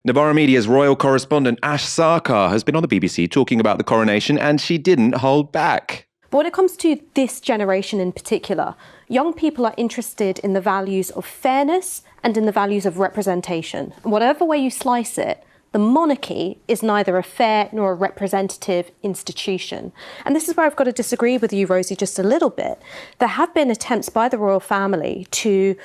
Novara Media's royal correspondent Ash Sarkar has been on the BBC talking about the coronation, and she didn't hold back. But when it comes to this generation in particular, young people are interested in the values of fairness and in the values of representation. Whatever way you slice it, the monarchy is neither a fair nor a representative institution. And this is where I've got to disagree with you, Rosie, just a little bit. There have been attempts by the royal family to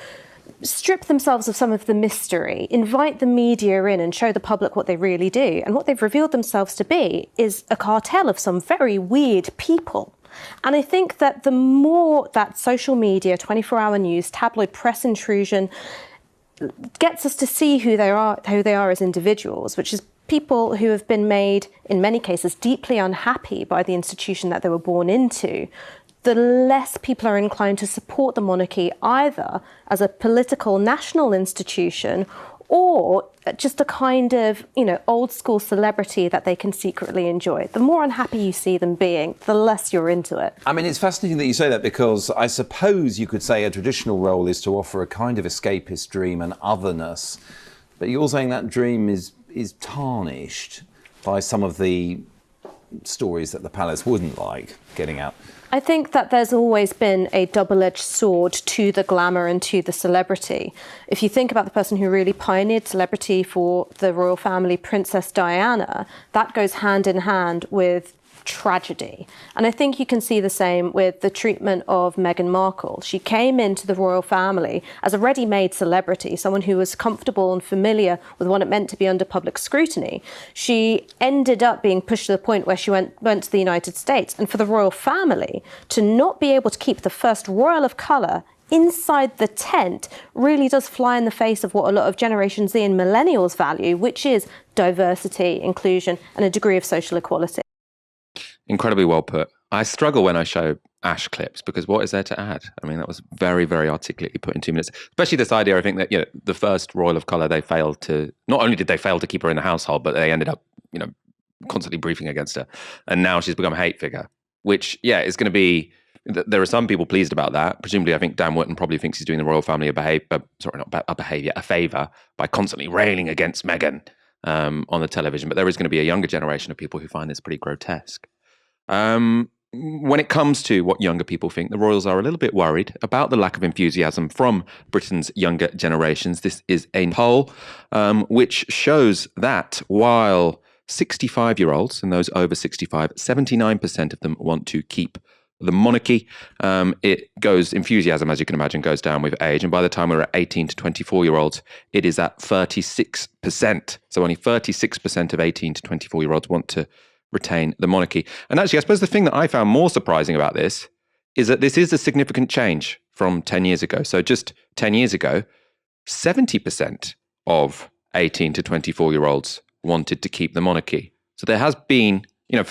strip themselves of some of the mystery, invite the media in and show the public what they really do. And what they've revealed themselves to be is a cartel of some very weird people. And I think that the more that social media, 24-hour news, tabloid press intrusion gets us to see who they are as individuals, which is people who have been made, in many cases, deeply unhappy by the institution that they were born into, the less people are inclined to support the monarchy either as a political national institution or just a kind of, old school celebrity that they can secretly enjoy. The more unhappy you see them being, the less you're into it. I mean, it's fascinating that you say that, because I suppose you could say a traditional role is to offer a kind of escapist dream and otherness, but you're saying that dream is tarnished by some of the stories that the palace wouldn't like getting out. I think that there's always been a double-edged sword to the glamour and to the celebrity. If you think about the person who really pioneered celebrity for the royal family, Princess Diana, that goes hand in hand with tragedy. And I think you can see the same with the treatment of Meghan Markle. She came into the royal family as a ready-made celebrity, someone who was comfortable and familiar with what it meant to be under public scrutiny. She ended up being pushed to the point where she went to the United States. And for the royal family to not be able to keep the first royal of colour inside the tent really does fly in the face of what a lot of Generation Z and millennials value, which is diversity, inclusion, and a degree of social equality. Incredibly well put. I struggle when I show Ash clips because what is there to add? I mean, that was very, very articulately put in 2 minutes. Especially this idea, I think that, the first royal of colour, not only did they fail to keep her in the household, but they ended up, constantly briefing against her. And now she's become a hate figure, which, is going to be, there are some people pleased about that. Presumably, I think Dan Wootton probably thinks he's doing the royal family a favour by constantly railing against Meghan on the television. But there is going to be a younger generation of people who find this pretty grotesque. When it comes to what younger people think, the royals are a little bit worried about the lack of enthusiasm from Britain's younger generations. This is a poll which shows that while 65-year-olds and those over 65, 79% of them want to keep the monarchy. Enthusiasm, as you can imagine, goes down with age. And by the time we're at 18 to 24-year-olds, it is at 36%. So only 36% of 18 to 24-year-olds want to retain the monarchy. And actually, I suppose the thing that I found more surprising about this is that this is a significant change from 10 years ago. So just 10 years ago, 70% of 18 to 24-year-olds wanted to keep the monarchy. So there has been,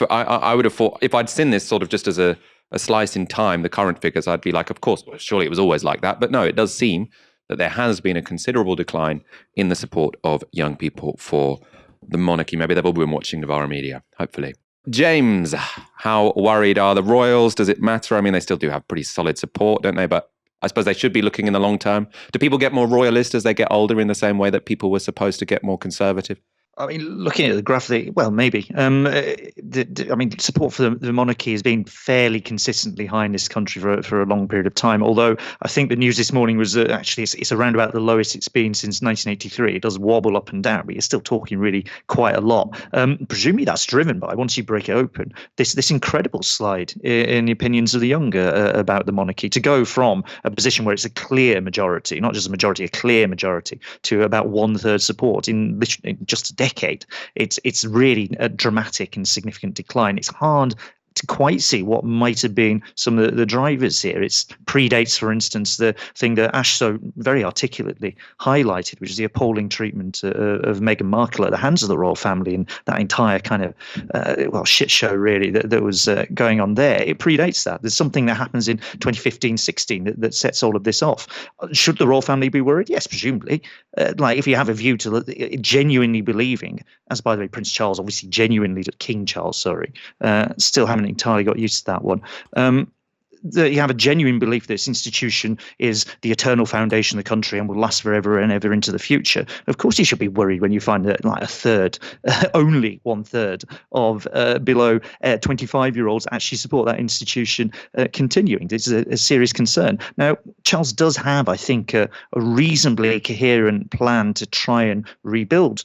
I would have thought, if I'd seen this sort of just as a slice in time, the current figures, I'd be like, of course, surely it was always like that. But no, it does seem that there has been a considerable decline in the support of young people for the monarchy. Maybe they've all been watching Novara Media, hopefully. James, how worried are the royals? Does it matter? I mean, they still do have pretty solid support, don't they? But I suppose they should be looking in the long term. Do people get more royalist as they get older in the same way that people were supposed to get more conservative? I mean, looking at the graph, maybe. Support for the monarchy has been fairly consistently high in this country for a long period of time. Although I think the news this morning was that actually it's around about the lowest it's been since 1983. It does wobble up and down, but you're still talking really quite a lot. Presumably that's driven by, once you break it open, this incredible slide in the opinions of the younger about the monarchy, to go from a position where it's a clear majority, not just a majority, a clear majority, to about 1/3 support in just a decade. It's really a dramatic and significant decline. It's hard to quite see what might have been some of the drivers here. It predates, for instance, the thing that Ash so very articulately highlighted, which is the appalling treatment of Meghan Markle at the hands of the royal family, and that entire kind of shit show really that was going on there. It predates that. There's something that happens in 2015-16 that sets all of this off. Should the royal family be worried? Yes, presumably. If you have a view to genuinely believing, as by the way, Prince Charles, obviously King Charles, still haven't entirely got used to that one. you have a genuine belief that this institution is the eternal foundation of the country and will last forever and ever into the future, of course you should be worried when you find that like a third, only 1/3 of below 25-year-olds actually support that institution continuing. This is a serious concern. Now, Charles does have, I think, a reasonably coherent plan to try and rebuild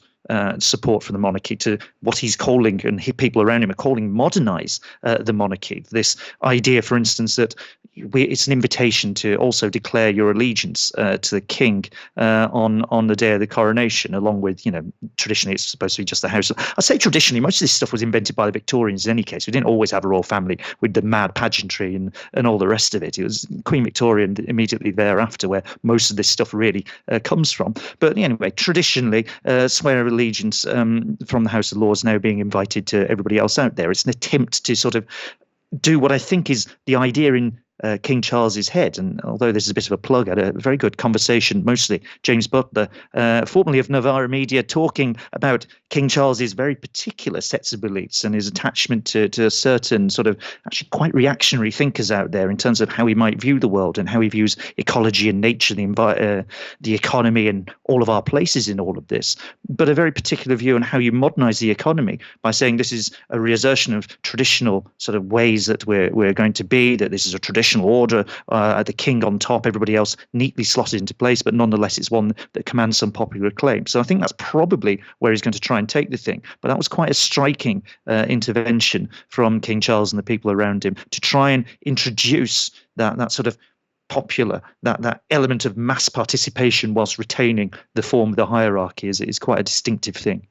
support for the monarchy, to what he's calling, and people around him are calling, modernise the monarchy. This idea, for instance, that it's an invitation to also declare your allegiance to the king on the day of the coronation, along with, traditionally it's supposed to be just the house. I say traditionally, most of this stuff was invented by the Victorians in any case. We didn't always have a royal family with the mad pageantry and all the rest of it. It was Queen Victoria and immediately thereafter where most of this stuff really comes from. But anyway, traditionally, swear of allegiance from the House of Lords now being invited to everybody else out there. It's an attempt to sort of do what I think is the idea in King Charles's head. And although this is a bit of a plug, I had a very good conversation, mostly James Butler, formerly of Novara Media, talking about King Charles's very particular sets of beliefs and his attachment to certain sort of actually quite reactionary thinkers out there in terms of how he might view the world and how he views ecology and nature, the economy and all of our places in all of this. But a very particular view on how you modernize the economy by saying this is a reassertion of traditional sort of ways that we're going to be, that this is a traditional order, the king on top, everybody else neatly slotted into place, but nonetheless it's one that commands some popular acclaim. So I think that's probably where he's going to try and take the thing. But that was quite a striking intervention from King Charles and the people around him to try and introduce that sort of popular, that element of mass participation whilst retaining the form of the hierarchy is quite a distinctive thing.